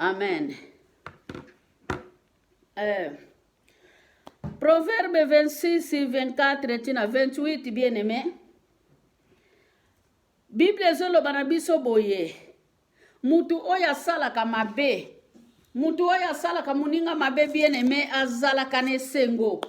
Amen. Proverbe 26, 24, tina 28, bien-aimé. Bible zolo banabiso boye. Mutu oya sala kamabe. Mutu oya sala kamuninga mabe bien-aimé azala kane sengo.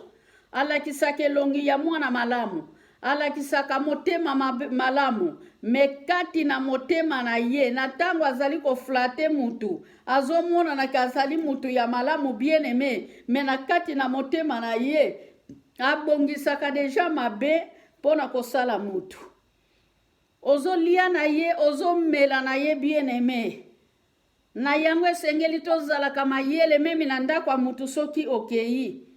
Ala kisake longi ya mwana malamu. Ala kisaka motema malamu. Mekati na motema na ye. Na tango azali ko flate mutu. Azomona na kazali mutu ya malamu bien-aimé. Menakati na motema na ye. Abongisaka deja mabe pona kosala mutu. Ozo lia na ye, ozo mela na ye bien-aimé. Na yango esengeli tozala kama yele memi na ndako mutu soki okei.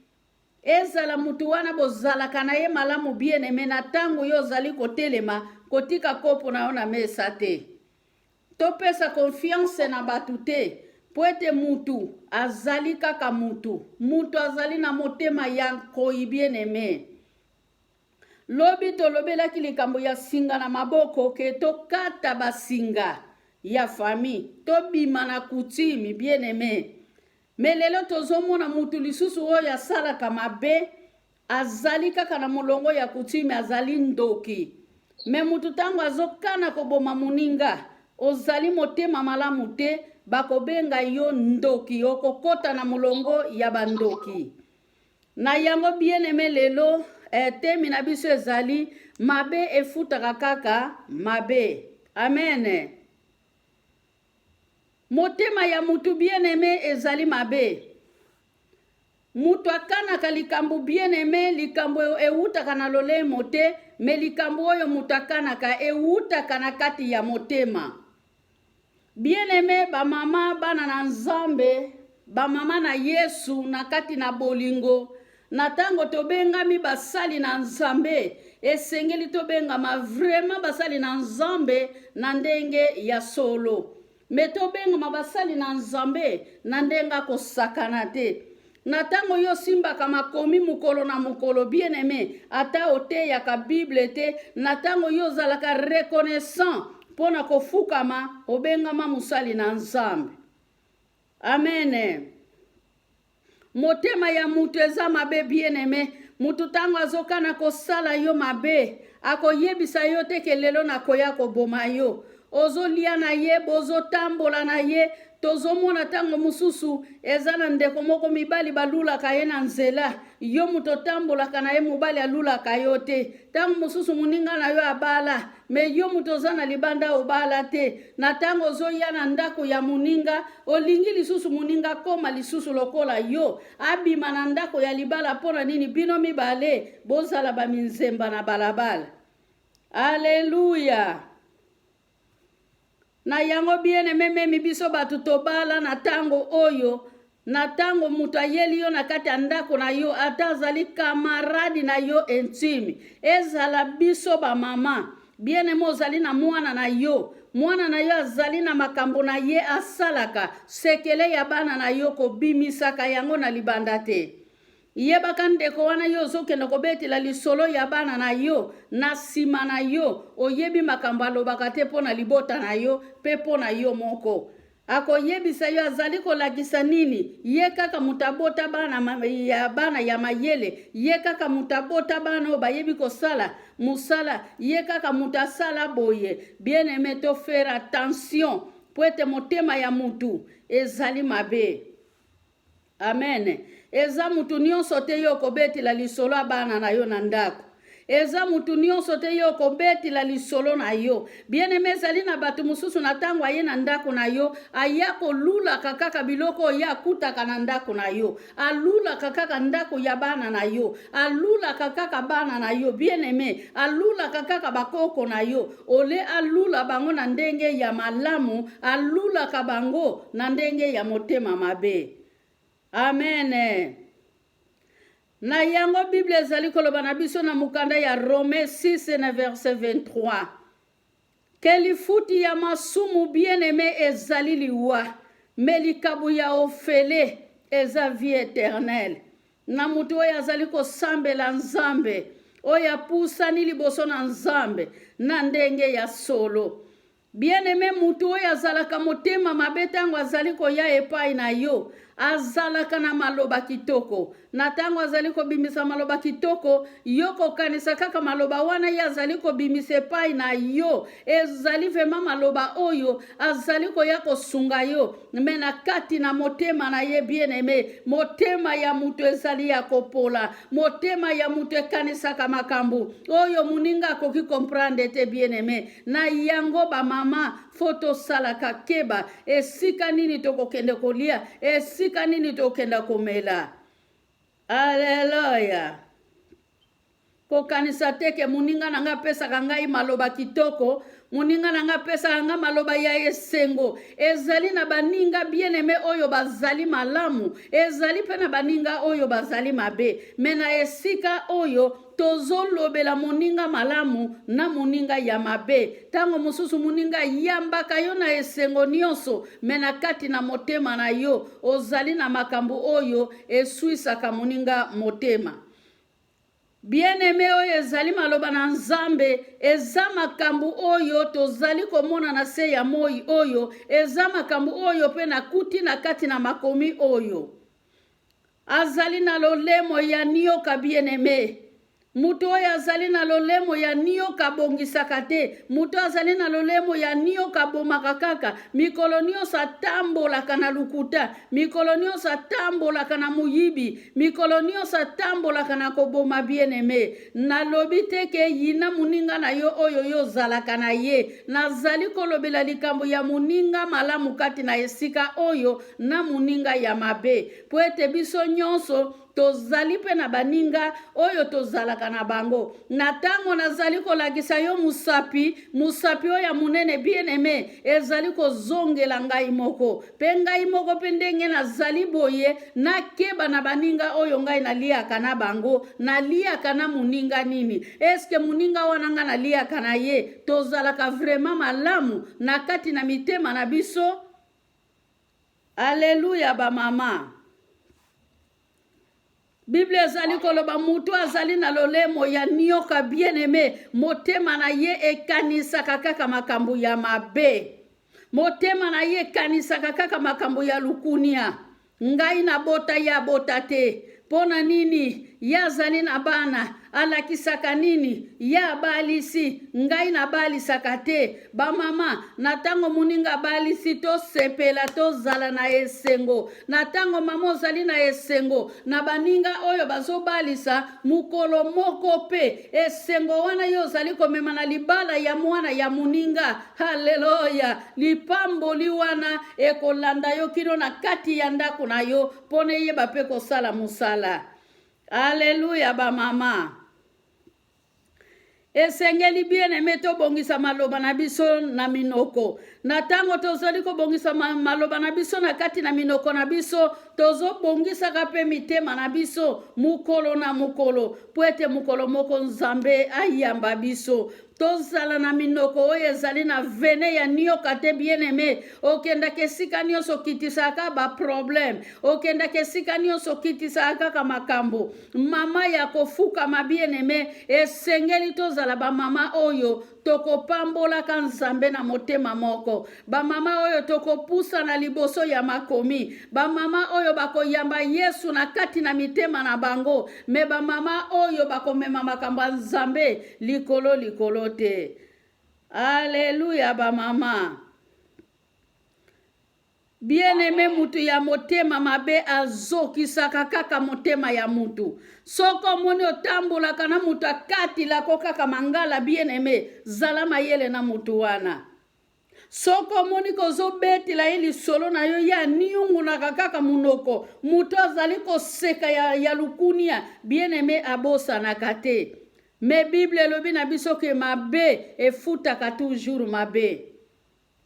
Ezala mutu wana bozalaka na ye malamu bien-aimé na tango yo zali kotelema kotika kopo na yo na mesa te. Topesa confiance na batu te. Po ete mutu azali kaka mutu. Mutu azali na motema ya koi bien-aimé. Lobi tolobelaki likambo ya singa na maboko ke tokata basinga ya famille. Tobima na kutimi bien-aimé. Melelo tozomona mutu lisusu oyo asalaka mabe azali kaka na molongo ya kutimi azali ndoki. Me mutu tango azokana koboma muninga ozali motema malamu te bakobenga yo ndoki okokota na molongo ya bandoki. Na yango bien-aimé lelo temi na biso ezali mabe efutaka kaka mabe. Amen. Motema ya mutu bien-aimé ezali mabe. Mutu akanaka likambo bien-aimé likambo eutaka na lolemo te, me likambo oyo mutu akanaka eutaka na kati ya motema. Bien-aimé ba mama bana na Nzambe, ba mama na Yesu na kati na bolingo. Na tango tobengami basali na Nzambe, esengeli tobengama vraiment basali na Nzambe na ndenge ya solo. Me tobengama basali na Nzambe na ndenga kosakana te. Na tango yo simba kama komi mukolo na mukolo bien-aimé, ata ote ya ka Bible te, na tango yo zalaka reconnaissant pona kofukama obengama musali na Nzambe. Amen. Motema ya mutu eza mabe bien-aimé. Mutu tango azokana kosala yo mabe. Ako yebisa yo teke lelo na koya koboma yo. Ozo lia na ye, bozo tambola na ye. Tozomona tango mususu eza na ndeko moko mibali balula kaye na nzela. Yo muto tambola kana ye mubali alula kayote. Tango mususu muninga na yo abala. Me yo muto zana libanda obala te. Na tango zo ya na ndako ya muninga. Olingi lisusu muninga koma lisusu lokola yo. Abima na ndako ya libala pona nini bino mibale. Bozala ba minzemba na balabala. Alléluia. Na yango bien-aimé memi biso batu tobala na tango oyo. Na tango mutu ayeli yo na kati ya ndako na yo. Ata azali kamaradi na yo intime. Ezala biso ba mama. Bien-aimé ozali na mwana na yo. Mwana na yo azali na makambo na ye asalaka. Sekele ya bana na yo kobimisaka yango na libanda te. Yebaka ndeko wana yo zokende kobetela lisolo ya bana na yo. Na sima na yo. Oyebi makambo alobaka te pona libota na yo. Pe pona yo moko. Ako yebisa yo azali kolakisa nini. Ye kaka mutabota bana ya mayele. Ye kaka mutabota bana oba yebi kosala. Musala. Ye kaka mutasala boye. Bien-aimé to faire attention. Poete motema ya mutu. Ezali mabe. Amen. Eza mutu nyonso te yo kobetela lisolo bana na yo na ndako. Eza mutu nyonso te yo kobetela lisolo na yo. Bien-aimé ezali na batu mususu na tango aye na ndako na yo, aya kolula kaka biloko ya kutaka na ndako na yo. Alula kaka ndako ya bana na yo. Alula kaka bana na yo. Bien-aimé, alula kaka bakoko na yo. Ole alula bango na ndenge ya malamu, alula kabango na ndenge ya motema mabe. Amen. Na yango Bible ezali koloba na biso na mukanda ya Rome 6 na verset 23. Kelifuti ya masumu bien-aimé ezali liwa, me likabu ya ofele eza vie éternelle. Na mutu oyo azali kosambela Nzambe, oyo apusani liboso na Nzambe na ndenge ya solo. Bien-aimé mutu oyo azalaka motema mabe ntango azali koya epai na yo, azalaka na maloba kitoko. Na ntango azali kobimisa maloba kitoko, yo kokanisa kaka maloba wana ye azali kobimisa epai na yo. Ezali vema maloba oyo azali koya kosunga yo. Me na kati na motema na ye bien-aimé, motema ya mutu ezali ya kopola, motema ya mutu ekanisaka makambo oyo muninga akoki comprendre te bien-aimé. Na yango ba mama foto salaka keba esika nini tokokende kolia, esika nini tokenda komela. Haleluya. Kokanisa teke muninga nanga pesa kangai maloba kitoko, muninga nanga pesa kanga maloba ya esengo. Ezali na baninga bien-aimé oyo bazali malamu, ezali pe na baninga oyo bazali mabe. Mena esika oyo tozo lobela muninga malamu na muninga ya mabe. Tango mususu muninga yambaka yo na esengo nyonso, mena kati na motema na yo ozali na makambo oyo esuisaka muninga motema. Bien-aimé oyo ezali maloba na Nzambe, eza makambo oyo tozali komona na se ya moi oyo, eza makambo oyo pe na kuti na kati na makomi oyo. Azali na lolemo ya nioka bien-aimé. Mutu oyo azali na lolemo ya nioka bongisaka te, mutu azali na lolemo ya nioka bomaka kaka, mikolo nyonso atambolaka na lukuta, mikolo nyonso atambolaka na muyibi, mikolo nyonso atambolaka na koboma bien-aimé. Nalobi teke yina muninga na yo oyo yo zalaka na ye, nazali kolobela likambo ya muninga malamu kati na esika oyo na muninga ya mabe. Po ete biso nyonso tozali pe na baninga oyo tozalaka na bango. Na tango nazali kolakisa yo musapi oyo ya munene bien-aimé, ezali kozongela ngai moko. Pe ngai moko pe ndenge nazali boye, nakeba na baninga oyo ngai naliaka na bango, naliaka na muninga nini. Eske muninga wana nga naliaka na ye, tozalaka vraiment malamu na kati na mitema na biso. Alléluia ba mama. Bible ezali koloba mutu azali na lolemo ya nioka bien-aimé, motema na ye ekanisaka kaka makambo ya mabe. Motema na ye ekanisaka kaka makambo ya lukunia. Ngai na bota ya bota te. Pona nini? Ya azali na bana. Alakisaka nini? Ya balisi. Ngai na balisaka te. Ba mama, na tango muninga balisi to sepela to zala na esengo. Na tango mama ozali na esengo, na baninga oyo bazo balisa mukolo moko pe. Esengo wana yo zali komema na libala ya mwana ya muninga. Haleluya. Lipamboli wana ekolanda yo kino na kati ya ndako na yo. Pone ye bape kosala musala. Haleluya ba mama. Esengeli bien-aimé to bongisa maloba na biso na minoko. Na tango tozali ko bongisa maloba na biso na kati na minoko na biso, tozo bongisa kape mitema na biso mukolo na mukolo. Puete mukolo moko Nzambe ayamba biso. Tozala na minoko oyo ezali na vene ya nioka te bien-aimé. Okenda kesika nyonso kitisaka ba problem. Okenda kesika nyonso kitisaka ka makambo. Mama ya kofuka ma bien-aimé, esengeli tozala ba mama oyo tokopambola ka Nzambe na motema moko. Ba mama oyo tokopusa na liboso ya makomi. Ba mama oyo bakoyamba Yesu na kati na mitema na bango. Me ba mama oyo bakomema makambo ya Nzambe likolo te. Alléluia ba mama. Bien-aimé mutu ya motema mabe azokisaka kaka motema ya mutu. Soko moni otambulaka na mutu akati lako kaka mangala bien-aimé, zala mayele na mutu wana. Soko moni kozo beti la ili solo na yo ya niungu na kaka munoko. Mutu azali koseka ya lukunia, bien-aimé abosa na kate. Me Bible lobi na biso ke mabe efutaka toujours mabe.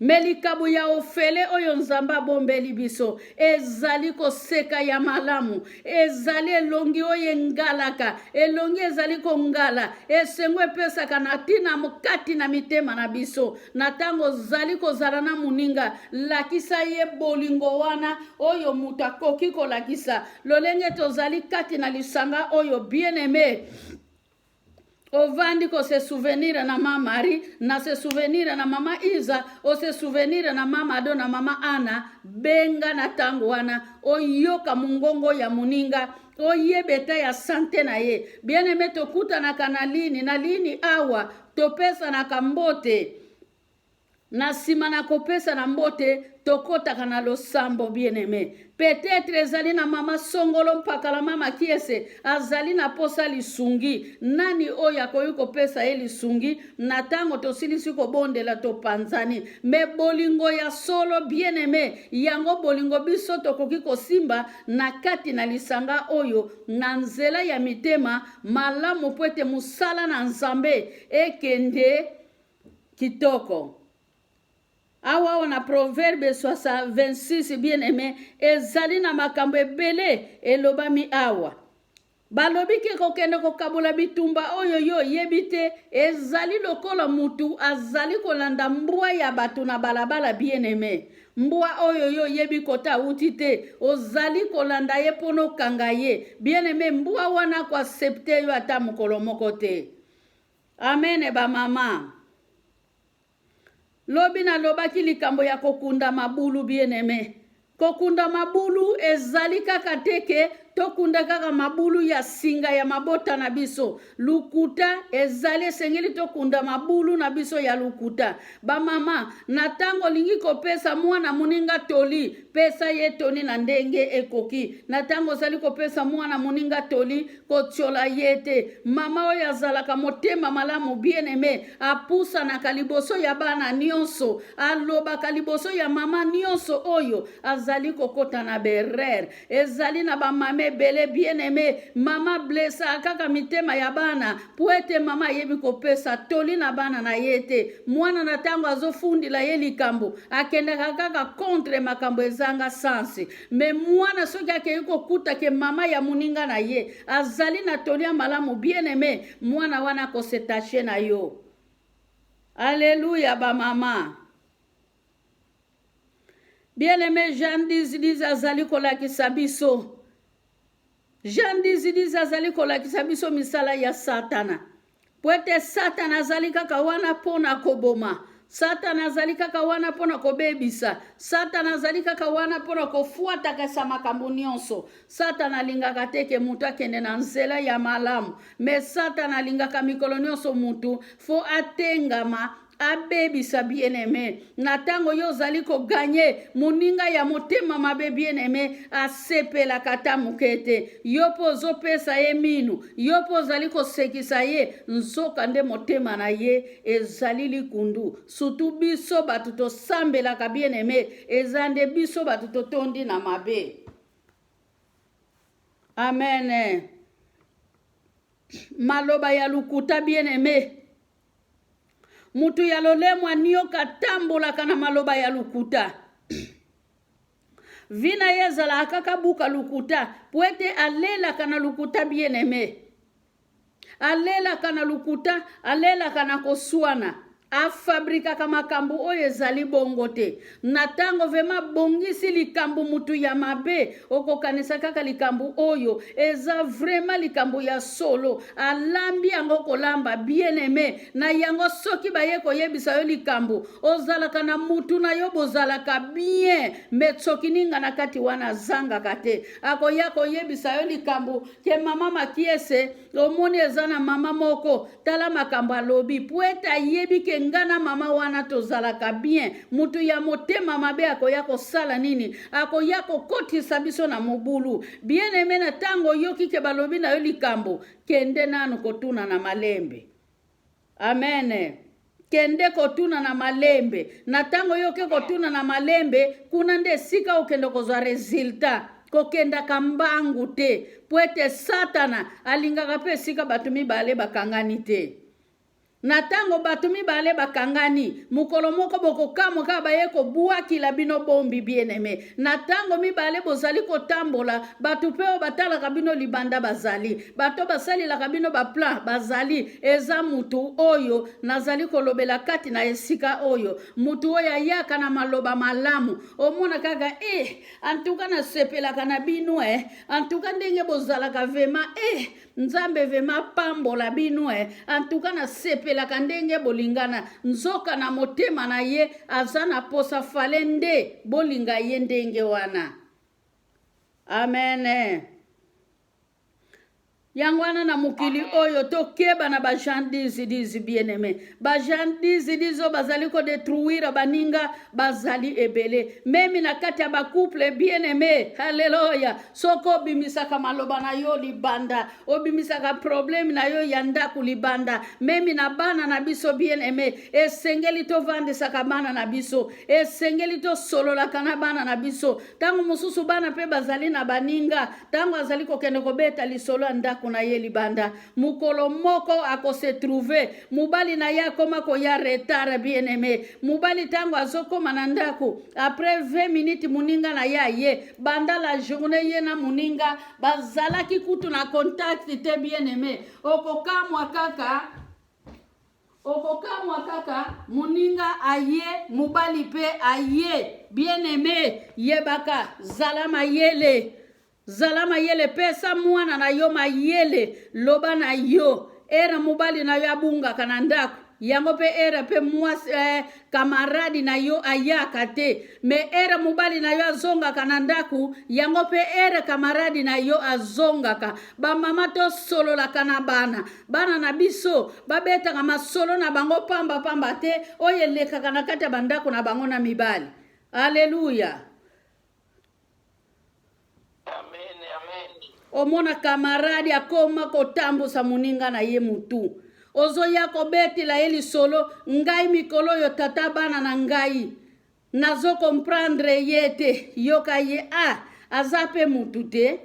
Melikabu ya ofele oyo Nzamba bombeli biso ezali koseka ya malamu, ezali elongi oyo ngalaka, elongi ezali kongala, esengo epesaka na tina mukati na mitema na biso. Na tango zali kozala na muninga, lakisa ye bolingo wana oyo mutu akoki kolakisa. Lolenge tozali kati na lisanga oyo bien-aimé. Ovandi ko se souvenir na mama Marie, na se souvenir na mama Iza, o se souvenir na mama Ado na mama Ana, benga na tango wana, o yoka mungongo ya muninga, o yebeta ya sante na ye. Bien-aimé tokuta na kanalini, na lini awa, topesa na kambote. Na sima na kopesa na mbote, tokota kana losambo bien-aimé. Peut-être ezali na mama songolo mpaka la mama kiese, azali na posa lisungi. Nani oya koyuko pesa ye lisungi, na tango tosilisi ko bondela to panzani. Me bolingo ya solo bien-aimé, yango bolingo biso tokoki kosimba na kati na lisanga oyo, na nzela ya mitema, malamu pwete musala na nzambe, ekende kitoko. Awa wana proverbe 26 bien-aimé, ezali na makambo ebele elobami awa. Balobi ke kokende kokabula bitumba oyo yo yebite, ezali lokola mutu azali kolanda mbwa ya batu na balabala bien-aimé. Mbwa oyo yo yebi kota utite, ozali kolanda ye pono kanga ye. Bien-aimé, mbwa wana kwa septe yo ata mukolo moko te. Amen ba mama. Lobi na lobaki likambo ya kokunda mabulu bien-aimé. Kokunda mabulu ezali kaka teke, tokunda kaka mabulu ya singa ya mabota na biso. Lukuta ezali sengeli tokunda mabulu na biso ya lukuta. Ba mama, na tango lingi kopesa mwana muninga toli, pesa ye toni na ndenge ekoki. Na tango zali kopesa mwana muninga toli, kotiola yete. Mama oya zalaka motema malamu bien-aimé, apusa na kaliboso ya bana nyonso, aloba kaliboso ya mama nyonso oyo, azali kokota na berer, ezali na ba mame bele bien-aimé, mama blessa kaka mitema ya bana, puete mama yebi kopesa toli na bana na yete, mwana na tango azofundi la ye likambo, akende kaka contre makambo ezanga sansi, me mwana soki ake yuko kuta ke mama ya muninga na ye, azali na toli ya malamu bien-aimé, mwana wana kosetache na yo. Alléluia ba mama. Bien-aimé, Jean dizi azali kolakisa biso. Jean dizi azali kolakisa biso misala ya Satana. Pwete Satana azali kaka wana pona koboma. Satana azali kaka wana pona kobebisa. Satana azali kaka wana pona kofuata kasa makambo nyonso. Satana lingaka teke mutu akende na nzela ya malamu. Me Satana lingaka mikolo nyonso mutu fo atengama abebisa bien-aimé. Na tango yo zali ko gagner muninga ya motema mabe bien-aimé, asepela kata mukete. Yopo zopesa ye minu, yopo zali ko sekisa ye, nsoka nde motema na ye ezali likundu. Sutu biso batu to sambela ka bien-aimé, ezande biso batu to tondi na mabe. Amen. Maloba ya lukuta bien-aimé, mutu ya lolemwa nioka tambola kana maloba ya lukuta. Vina yezala akaka buka lukuta, puete alela kana lukuta bien-aimé. Alela kana lukuta, alela kana kosuana. Afabrika kama kambu oye zali bongote. Natango vema bongisi likambu mutu ya mabe. Oko kanisa kaka likambu oyo. Eza vrema likambu ya solo. Alambi yango kolamba bien-aimé. Na yango soki bayeko yebisa yo likambu. Ozalaka na mutu na yo bozalaka bien. Metsoki ninga na kati wana zanga kate. Ako yako yebisa yo likambu. Ke mama makiese. Omoni ezana mama moko. Tala makambu alobi. Pueta yebi ke ngana mama wana tozalaka bien. Mutu ya motema mabe ako yako sala nini. Ako yako koti sabiso na mobulu. Bien-aimé na tango yoki ke balobi na yo likambo. Kende nanu kotuna na malembe. Amen. Kende kotuna na malembe. Na tango yoke kotuna na malembe. Kuna nde sika ukendo kozwa resultat. Kokenda kambangu te. Puete Satana alingaka pe sika batu mibale bakangani te. Na tango batu mibale bakangani, mukolo moko boko kamo kaba yeko buaki la bino bombi bien-aimé. Na tango mibale bozali ko tambola, batu peo batala kabino libanda bazali. Bato basali la kabino ba plan bazali. Eza mutu oyo, nazali kolobela kati na esika oyo. Mutu oya yaka na maloba malamu. Omona kaga, antuka na sepela kana bino antuka ndenge bozala ka vema, nzambe vema pambola bino antuka na sepelaka ndenge bolingana nzoka na motema na ye aza na posa fale nde bolinga ye ndenge wana. Amen. Yangwana na mukili oyo tokeba na bajandizi bien-aimé. Bajandizi bazali ko détruire baninga bazali ebele. Memi na kati ya ba couple bien-aimé. Hallelujah. Soko bimisaka maloba na yo libanda. Obimisaka problème na yo yanda kulibanda. Memi na bana na biso bien-aimé. Esengeli to vande saka bana na biso. Esengeli to solo la kana bana na biso. Tango mususu bana pe bazali na baninga. Tango azali ko kende ko beta li solo anda na ye libanda mukolo moko akose trouver mubali na ya koma ko ya retard bien-aimé mubali tango azokoma na ndako après 20 minutes muninga na ya ye banda la journée ye na muninga bazalaki kutu na contact te bien-aimé okokamwa kaka muninga aye mubali pe aye bien-aimé yebaka zalama yele pesa mwana na yo mayele loba na yo era mubali na yo abunga kanandako yango pe era pe kamaradi na yo ayaka te me era mubali na yo azonga kanandaku yango pe era kamaradi na yo azongaka ba mama to solo la kana bana na biso babeta kama solo na bango pamba te oyeleka kana kata bandako na bango na mibali. Haleluya. Omona kamaradi akoma kotambusa muninga na ye mutu. Ozo yako beti la eli solo ngai mikolo yo tata bana na ngai. Nazo comprendre yete yoka ye azape mutu te.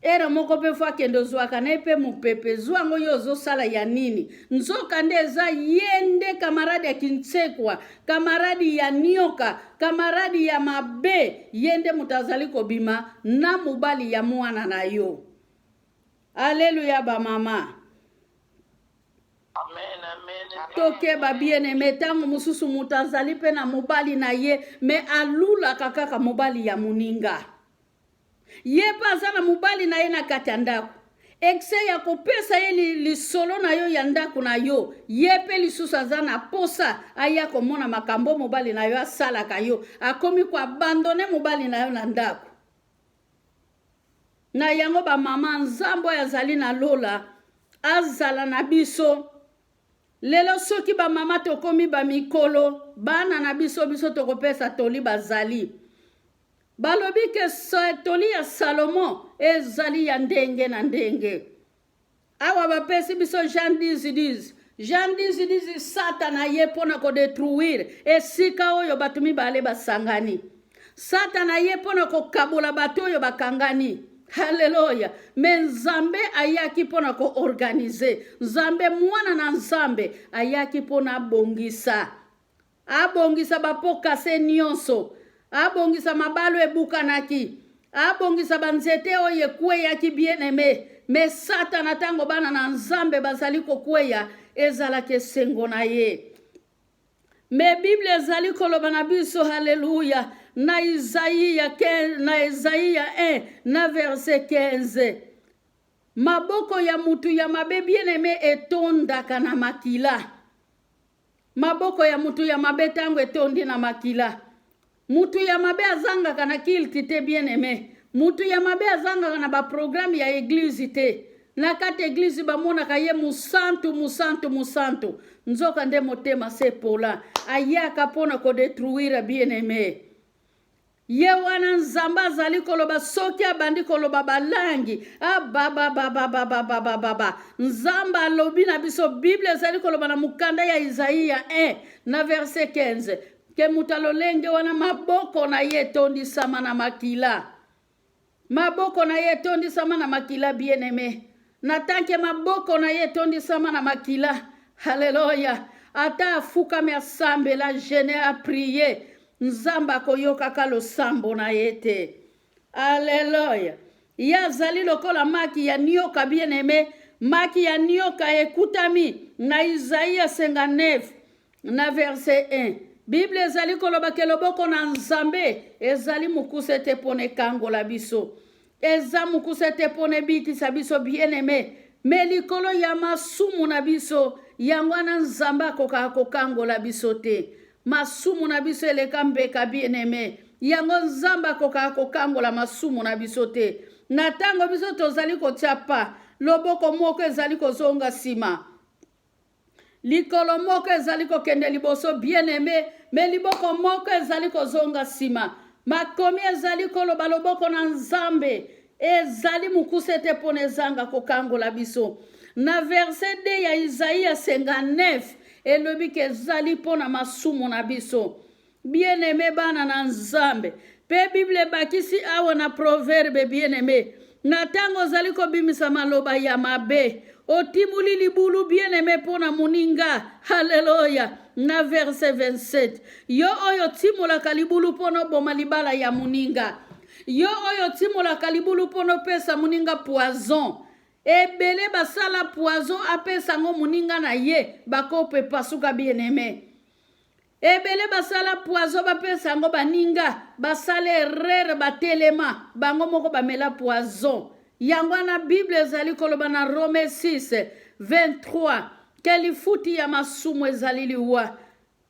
Era moko pe fwa kendo zwaka na epe mupepe zwango yo zo sala ya nini. Nzoka ndeza yende kamaradi ya kinsekwa, kamaradi ya nioka, kamaradi ya mabe, yende mutazali kobima na mubali ya mwana na yo. Haleluya ba mama. Amen. Toke ba bien-aimé tango mususu mutazali pe na mubali na ye me alula kakaka mubali ya muninga. Ye paza na mubali na ye na kati ya ndako. Ekse ya kopesa ye li solo na yo ya ndako na yo. Ye pe lisusu aza na posa aya komona makambo mubali na yo asalaka yo. Akomi ko abandone mubali na yo na ndako. Na yango ba mama nzambo ya zali na lola azala na biso. Lelo soki ba mama tokomi ba mikolo bana na biso tokopesa toli bazali. Balobi ke toli ya Salomo ezali ya ndenge na ndenge. Awa bapesi biso Jean 10 Satana ye pona ko détruire esika oyo batumi bale basangani. Satana ye pona ko kabula bato oyo bakangani. Haleluya. Me nzambe ayaki pona ko organiser. Nzambe mwana na nzambe ayaki pona bongisa. Abongisa bapoka se nyonso. Abongisa mabalo ebukanaki. Abongisa banzete oye kweya ki bien-aimé. Me Satana tango bana na nzambe bazali ko kweya ezala ke sengo na ye. Me Bible ezali koloba na biso haleluya. Na Isaïa 1 na verset 15. Maboko ya mutu ya mabe bien-aimé etondaka na makila. Maboko ya mutu ya mabe tango etondi na makila. Mutu ya mabe azanga kana kilti te bien-aimé. Mutu ya mabe azanga kana ba programme ya église te. Na kati église ba mona ka ye musantu. Nzoka nde motema se pola. Ayaka pona ko détruire bien-aimé. Ye wana nzamba zali koloba soki abandi koloba balangi. Baba. Nzamba lobi na biso Bible zali koloba na mukanda ya Isaïa 1 na verset 15. Ke mutalolenge wana maboko na ye tondi sama na makila. Maboko na ye tondi sama na makila bien-aimé. Natanke maboko na ye tondi sama na makila. Haleluya. Ata afuka me asambe la jeune a prier. Nzamba koyoka kalo sambo na yete. Haleluya. Ya zali lokola maki ya nioka bien-aimé. Maki ya nioka ekutami na Isaïa 59 na verset 1. Bible ezali koloba ke loboko na nzambe ezali mukuse te pone kango la biso. Eza mukuse te pone biti sa biso bien-aimé. me likolo ya masumu na biso yango na nzambe akoka kokangola biso te. Masumu na biso eleka mbeka bien-aimé, yango nzambe akoka kokangola masumu na biso te. Na tango biso tozali kotia pa, loboko moko ezali kozonga sima, likolo moko ezali kokende liboso bien-aimé, me liboko moko ezali kozonga sima. Makomi ezali koloba loboko na nzambe ezali mukuse te pona ezanga kokangola biso. Na verset 2 ya Isaïe 59 elobi ke ezali pona masumu na biso. Bien-aimé bana na nzambe, pe Bible bakisi awa na proverbe bien-aimé, na tango ozali kobimisa maloba ya mabe, otimuli libulu bien-aimé pona muninga. Haleluya. Na verset 27, yo oyo timolaka libulu pona boma libala ya muninga, yo oyo timolaka libulu pona pesa muninga poison, ebele basala poison apesa ngo muninga na ye bakope pasuka bien-aimé. Ebele basala poison bapesa ngo baninga basala erreur batelema bango moko bamela poison. Yango na Bible ezali koloba na Rome 6 23 ke lifuti ya masumu ezali liwa,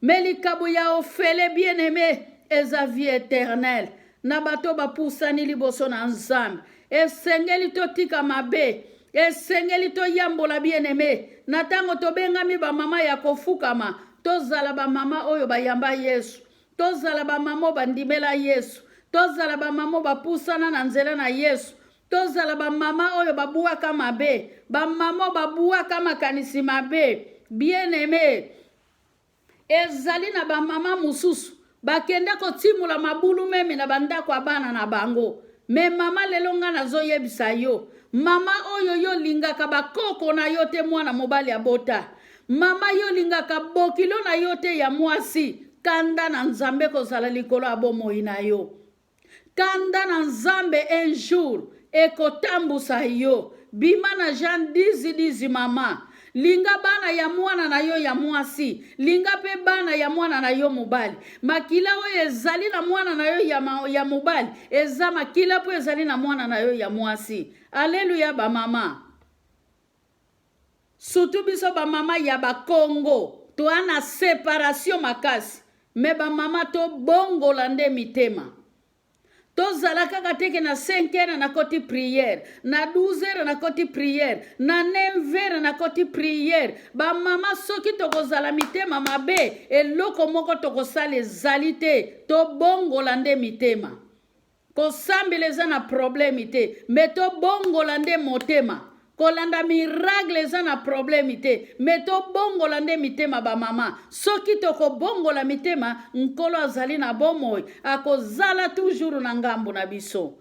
me likabo ya ofele bien-aimé eza vie éternelle. Na bato bapusani liboso na nzambe, esengeli totika mabe, esengeli toyambola bien-aimé. Na tango tobengami ba mama ya kofukama, tozala ba mama oyo bayamba Yesu, tozala ba mama bandimela Yesu, tozala ba mama bapusana na nzela na Yesu, tozala ba mama oyo babuaka mabe, ba mama babuaka makanisi mabe. Bien-aimé, ezali na ba mama mususu bakenda kotimula mabulu meme na bandako abana na bango. Me mama lelonga nazoyebisa yo, mama oyo yo lingaka bakoko na yo te mwana mobali abota, mama yo lingaka bokilo na yo te ya mwasi, kanda na nzambe kozala likolo abomoi na yo. Kanda na nzambe un jour ekotambusa yo. Bima na Jean 10 mama, linga bana ya mwana na yo ya mwasi, linga pe bana ya mwana na yo mobali. Makila oyo ezali na mwana na yo ya mobali, eza makila po ezali na mwana na yo ya mwasi. Alleluya ba mama. Surtout biso ba mama ya ba Congo, to ana séparation makasi, me ba mama to bongola nde mitema. Tozala kaka teke na 5 heures na koti prière, na 12 heures na koti prière, na 9 heures na koti prière. Ba mama soki tokozala mitema mabe, eloko moko tokosala ezali te, to bongola nde mitema. Kosambela eza na problème te, me to bongola nde motema. Kolanda miracle eza na problème te, me to bongola nde mitema ba mama. Soki toko bongola mitema, nkolo azali na bomoi, akozala toujours na ngambo na biso.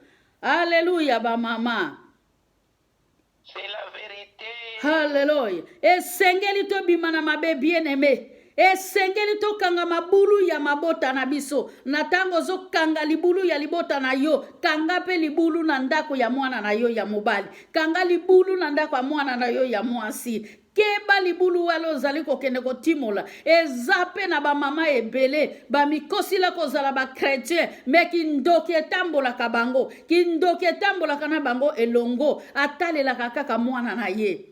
Alléluia ba mama. C'est la vérité. Alléluia. Esengeli to bimana mabe bien-aimé. Esengeli to kanga mabulu ya mabota na biso. Na tango zo kanga libulu ya libota na yo, kanga pe libulu na ndako ya mwana na yo ya mobali, kanga libulu na ndako ya mwana na yo ya mwasi. Keba libulu walo zali kokende kotimola, ezape na ba mama ebele, ba mikosi la kozala ba chrétien, me kindoki etambola ka bango, kindoki etambola kana bango elongo, atalela kaka mwana na ye.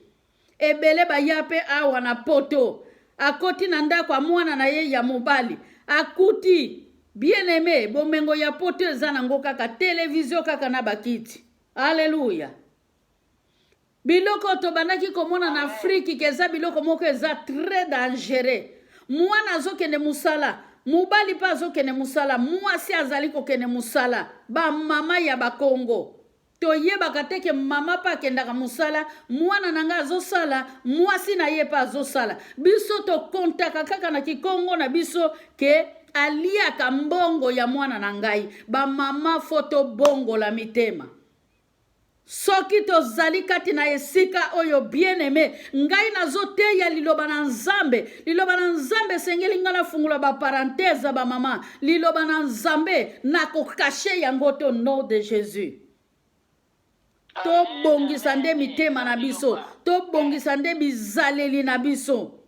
Ebele ba yape awa na poto, akoti na ndako ya mwana na ye ya mobali, akuti bien-aimé, bomengo ya poto eza nango kaka télévision kaka na bakiti. Alléluia. Biloko tobandaki komona na Afrique keza biloko moko eza très dangereux. Mwana azokende musala, mobali pa azokende musala, mwasi azali kokende musala. Ba mama ya ba Congo, toyebaka teke mama pa kendaka musala, mwana nanga azosala, mwasi na ye pa azosala. Biso to kontaka kaka na Kikongo na biso ke aliaka mbongo ya mwana na ngai. Ba mama foto bongo la mitema. Soki tozali kati na esika oyo bien-aimé, ngai nazote ya liloba na nzambe sengeli nga na fungula ba parenthèse ba mama, liloba na nzambe na ko cacher yango to nom de Jésus. To bongisa nde mitema na biso, to bongisa nde bizaleli na biso.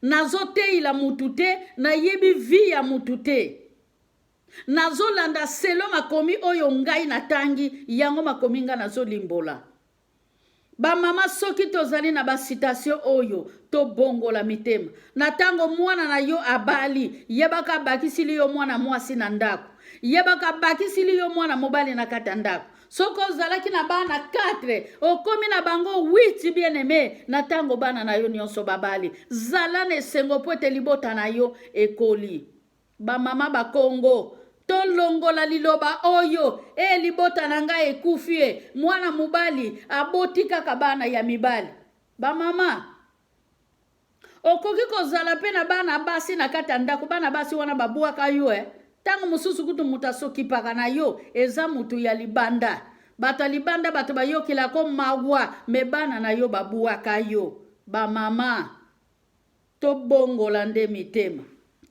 Nazote ila mutute, na yebi vi ya mutute. Nazolanda selo makomi oyo ngai natangi, yango makomi nga nazolimbola. Ba mama soki tozali na ba citation oyo to bongola mitema. Na tango mwana na yo abali, yebaka bakisili yo mwana mwasi na ndako. Yebaka bakisili yo mwana mobali na kata ndako. Soko zalaki na bana 4, okomi na bango 8 bien aimé, na tango bana na yo nyonso babali. Zalane sengo poete libota na yo ekoli. Ba mama ba Kongo, to longola liloba oyo, libota na nga ekufie, mwana mobali aboti kaka bana ya mibali. Ba mama, okoki kozala pe na bana basi na kata ndako, bana basi wana babuaka yo tango mususu kutu mutasoki paka na yo, eza mutu ya libanda. Bato libanda bato bayokela ko mawa, me bana na yo babuaka yo. Ba mama, to bongola nde mitema.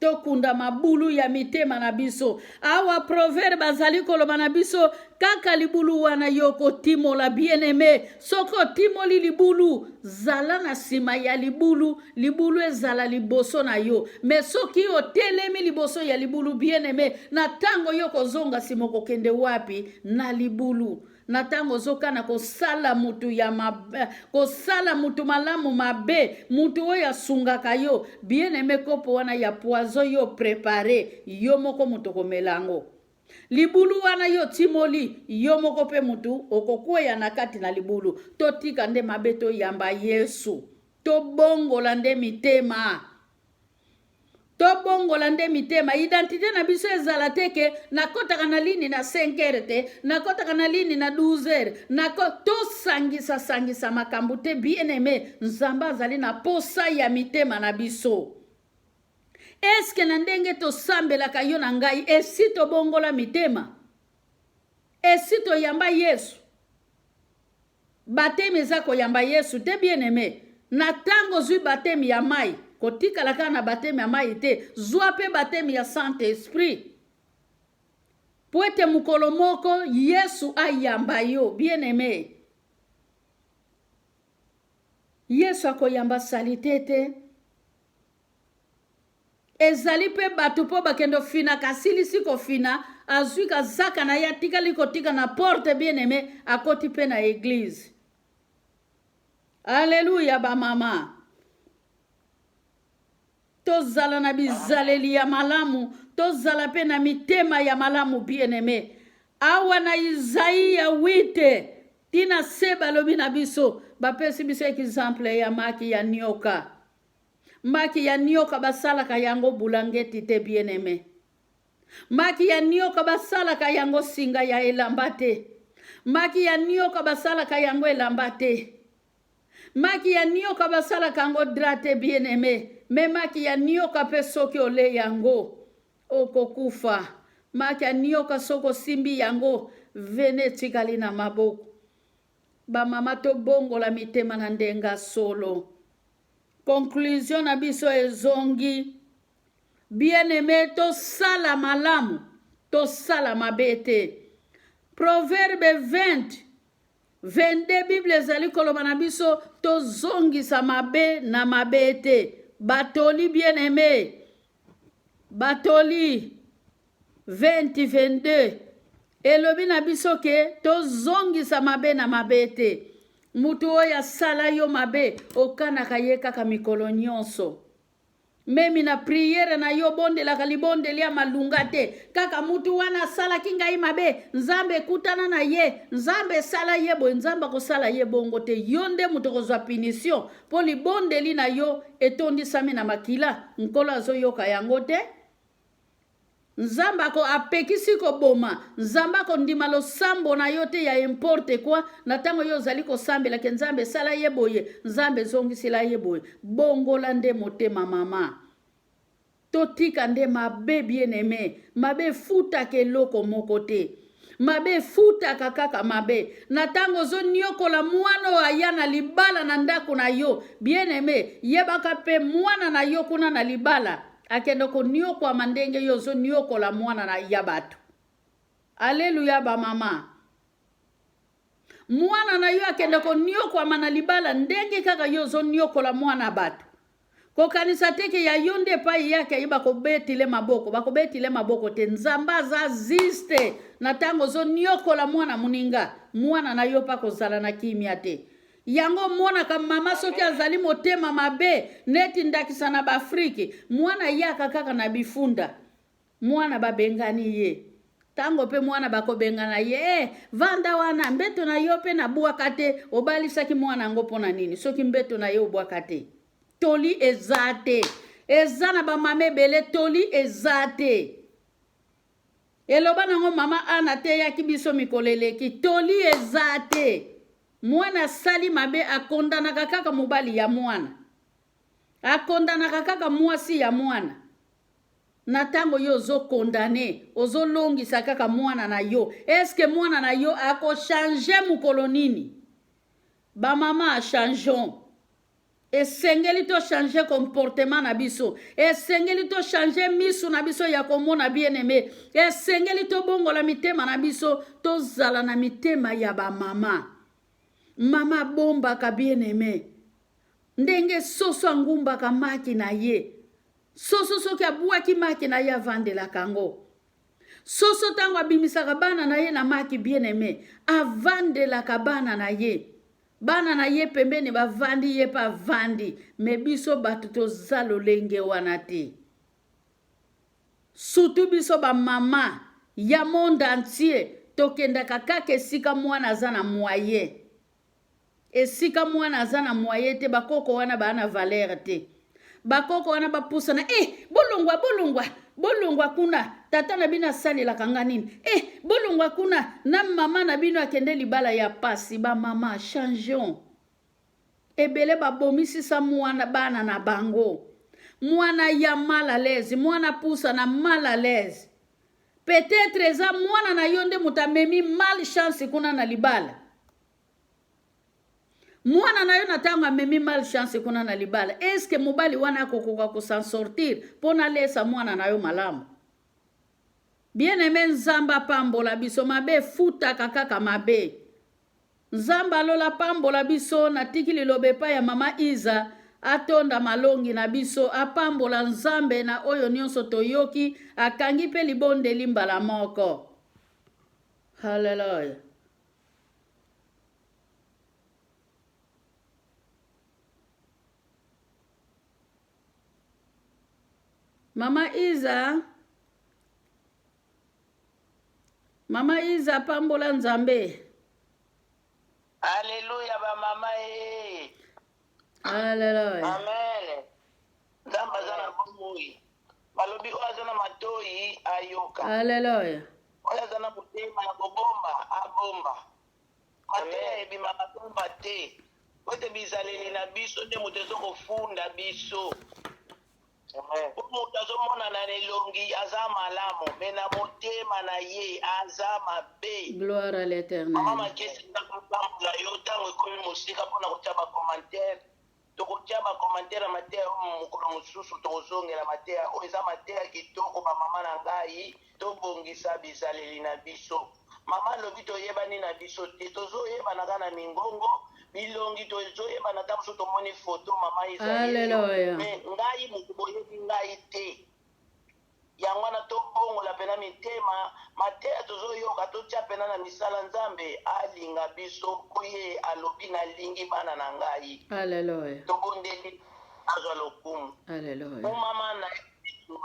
To kunda mabulu ya mitema na biso. Awa proverbe bazali koloba na biso, kaka libulu wana yoko timo la bien-aimé. Soko timo li libulu, zala na sima ya libulu, libulu ezala liboso na yo. Me soki yo telemi liboso ya libulu bien-aimé, na tango yoko zonga simoko kende wapi na libulu. Na tango zoka na kosala mutu ya mabe, kosala mutu malamu mabe, mutu oya sungaka yo, bien aimé kopo wana ya poison yo prepare, yo moko mutu komelango. Libulu wana yo timoli, yo moko pe mutu, okokwe na kati na libulu, to tika nde mabe to yamba Yesu, to bongola nde mitema. To bongola nde mitema, identité na biso ezala teke, nakotaka na lini na 5h te, nakotaka na lini na 12h, to sangisa makambo te bien aimé, nzamba azali na posa ya mitema na biso. Eske na ndenge to sambelaka yo na ngai, esi to bongola mitema, esi to yamba Yesu, batemi ezako yamba Yesu te bien aimé, na tango zui batemi ya mai, kotika la kana batemi ya mai te, zwa pe batemi ya Saint-Esprit. Poete mukolo moko, Yesu ayamba yo, bien aimé. Yesu akoyamba salitete. Ezali pe batu po bakendo fina kasili siko fina, azuika zaka na ya tika liko tika na porte bien aimé, akoti pe na église. Alléluia ba mama. Tozala na bizaleli ya malamu, tozala pe na mitema ya malamu bien aimé. Awa na Isaïa 8, tina seba lobi na biso, bapesi biso exemple ya maki ya nyoka. Maki ya nyoka basala ka yango bulangeti te bien aimé. Maki ya nyoka basala ka yango singa ya elambate. Maki ya nyoka basala ka yango elambate. Maki ya nyoka basala ka yango drate bien aimé. Me maki ya nyoka pe soki ole yango okokufa. Maki ya nyoka soko simbi yango vene tikali na maboko. Ba mama to bongo la mitema na ndenga solo. Conclusion na biso ezongi. Bien aimé to sala malamu, to sala mabete. Proverbe 22 Bible ezali koloba na biso to zongi sa mabe na mabete. Batoli bien aimé. Batoli 20-22. Elobi na biso ke to zongi sa mabe na mabete. Mutu oya sala yo mabe okana kaye kaka mikolo nyonso. Memi na priere na yo bonde la kalibonde lia malunga te. Kaka mutu wana sala kinga imabe. Nzambe kutana na ye. Nzambe sala yebo. Nzamba ko sala yebongo te. Yonde mutu kozwa punition. Poli bonde li na yo etondi sami na makila. Nkola zo yoka yango te. Nzamba ko apekisi ko boma. Nzamba ko ndima lo sambo na yote ya importe kwa. Natango yo zali ko sambe lake nzambe sala yeboye. Nzambe zongi sila yeboye. Bongola nde motema mama. Totika nde mabe bien aimé. Mabe futa ke loko mokote. Mabe futa kakaka mabe. Natango zo nyoko la muano ayana libala na ndako na yo. Bien aimé. Yebaka pe muana na yo kuna na libala. Akendo ko nyoko wa mandenge yo zo nyoko la mwana na yabatu. Aleluya ba mama. Mwana na yo akendo ko nyoko wa manalibala ndenge kaka yo zo nyoko la mwana batu. Ko kanisa teke ya yonde pa yake yiba ko betile maboko. Bako betile maboko te nzamba za ziste. Na tango zo nyoko la mwana muninga. Mwana na yo pa ko zala na kimia te. yango mwana ka mama soki azali motema mabe neti ndakisa na baafriki mwana yaka kaka na bifunda mwana babengani ye tango pe mwana bakobengana ye vanda wana mbeto na yo pe na bwaka te obalisaki mwana ngo mpona nini soki mbeto na ye obwaka te toli eza te eza na bamama ebele toli eza te eloba nango mama ana te yaki biso mikolo eleki toli eza te mwana sali mabe akondanaka kaka mobali ya mwana akondanaka kaka mwasi ya mwana na tango yo ozokondane ozolongisa kaka mwana na yo eske mwana na yo akochange mokolo nini bamama changeons esengeli to changer comportement na biso esengeli to changer misu na biso ya komona bien aimé esengeli to bongola mitema na biso tozala na mitema ya bamama mama bombaka bien aimé ndenge soso angumbaka maki na ye soso soki abwaki maki na ye avandelaka yango soso ntango abimisaka bana na ye na maki bien aimé avandelaka bana na ye bana na ye pembeni bavandi ye pa vandi me biso bato toza lolenge wana te surtout biso bamama ya monde entier tokendaka kaka esika mwana aza na moyen esika mwana aza na moyen te bakoko wana baa na valeur te bakoko wana bapusana bolongwa kuna tata na bino asalelaka nga nini bolongwa kuna na mama na bino akende libala ya pasi bamama changeons ebele babomisisa mwana bana na bango mwana ya mal à l'aise mwana pusa na mal à l'aise peut-être eza mwana na yo nde moto amemi mal chance kuna na libala mwana na yo na ntango amemi mal chance kuna na libala eske mobali wana akokoka kosan sortir mpo nalesa mwana na yo malamu bien aimé nzambe apambola biso mabe efutaka kaka mabe nzambe alola pambola biso natiki liloba epai ya mama Iza atonda malongi na biso apambola nzambe na oyo nyonso toyoki akangi mpe libondeli mbala moko haleluya Mama Iza pambola nzambe. Alléluia ba mama Alléluia. Amen. Nzambe azana bomoi. Balobi oyo azana matoi ayoka. Alléluia. Oyo azana motema ya kobomba abomba. Mateya ebima babomba te. Ote bizaleli na biso nde moto ezokofunda biso. Moto azomona na elongi aza malamu me na motema na ye aza mabe. Gloire à l'Éternel. Mama makesi ndakopambola yo ntango ekomi mosika mpona kotia bacommentaire tokotia bacommentaire ya mateya oyo mokolo mosusu tokozongela mateya oyo eza mateya kitoko bamama na ngai tobongisa bizaleli na biso mama lobi toyebani na biso te tozoyebanaka na mingongo bilongi tozoyebana ta mosusu tomoni foto mama Alléluia. me ngai moto boyebi ngai te yango wana tobongola pena mitema mateya tozoyoka totia pena na misala nzambe alinga biso koye alobi nalingi bana na ngai Alléluia. tobondeli azwa lokumu Alléluia. omama na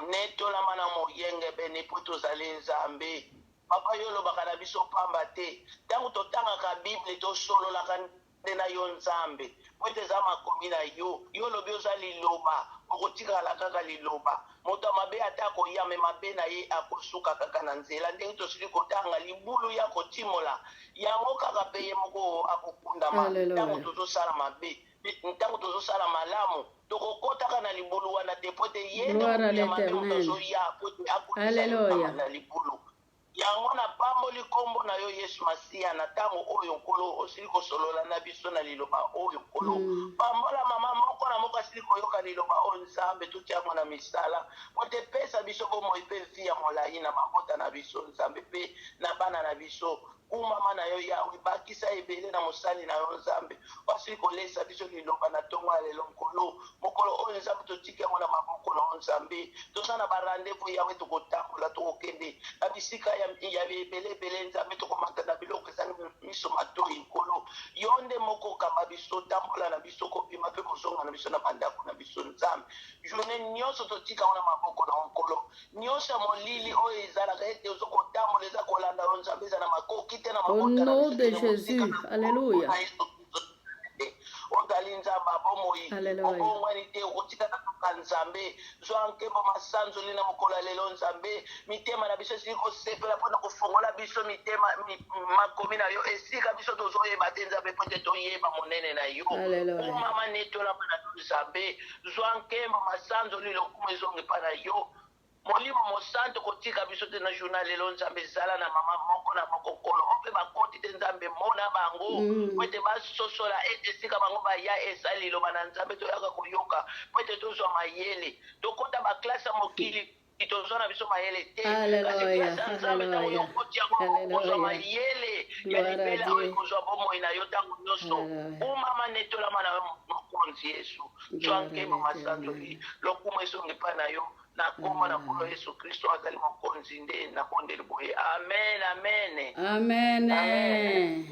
netolama na moyenge bene mpo tozali nzambe papa yo olobaka na biso pamba te ntango totangaka bible tosololaka nde na yo nzambe po ete eza makomi na yo yo olobi oza liloba okotikala kaka liloba moto mabe ata akoya me mabe na ye akosuka kaka na nzela ndenge tosili kotanga libulu ya kotimola yango kaka mpe ye moko akokundama ntango tozosala mabe ntango tozosala malamu tokokotaka na libulu wana te po ete ye nde mabe moto azoya po ete akotisaka na libulu yango na pamboli kombo na yo Yesu Masiya na ntango oyo nkolo osili kosolola na biso na liloba oyo nkolo pambola mama moko na moko asili koyoka liloba oyo nzambe totiango na misala mote pesa biso bomoi mpe vi ya molai na mabota na biso nzambe mpe na bana na biso kumama na yo yawe bakisa ebele na mosali na yo nzambe wasili kolesa biso liloba na ntongo ya lelo nkolo mokolo oyo nzambe totiki yango na maboko na yo nzambe toza na barandevu yawe tokotambola tokokende na bisika ya ebelebele nzambe tokomata na biloko ezangi miso matoi nkolo yonde moko kamba biso tambola na biso kopima pe kozonga na biso na bandako na biso nzambe journée nyonso totika wana maboko na onkolo nyonso ya molili oyo ezalaka ete ozokotambola eza kolanda yo nzambe eza na makoki te na Au mabota na nom biso de Jésus. Alléluia. ozali nzambe abomoi Alléluia. obongwani te okotika na nzambe zwa nkembo masanzoli na mokolo ya lelo nzambe mitema na biso esili kosepela mpona kofongola biso mitema makomi na yo esika biso tozoyeba te nzambe po ete toyeba monene na yo Alléluia. omama netolama na yo nzambe zwa nkembo masanzoli lokumu ezongi mpa na yo molimo mosanto kotika biso te na journal lelo nzambe ezala na mama moko na mokokolo ope bakoti te nzambe mona bango po ete basosola ete esika bango baya esali liloba na nzambe toyaka koyoka po ete tozwa mayele tokota baklase ya mokili tozwa na biso mayele te kasi klase ya nzambe ntango yokoti yango kozwa mayele ya libela oyo kozwa bomoi na yo ntango nyonso umama netolama na yo mokonzi yesu zwa nkembo masanzoli lokumu esongi mpa na yo na kombo na nkolo yesu kristo azali mokonzi nde nakondeli boye amen amen Amen.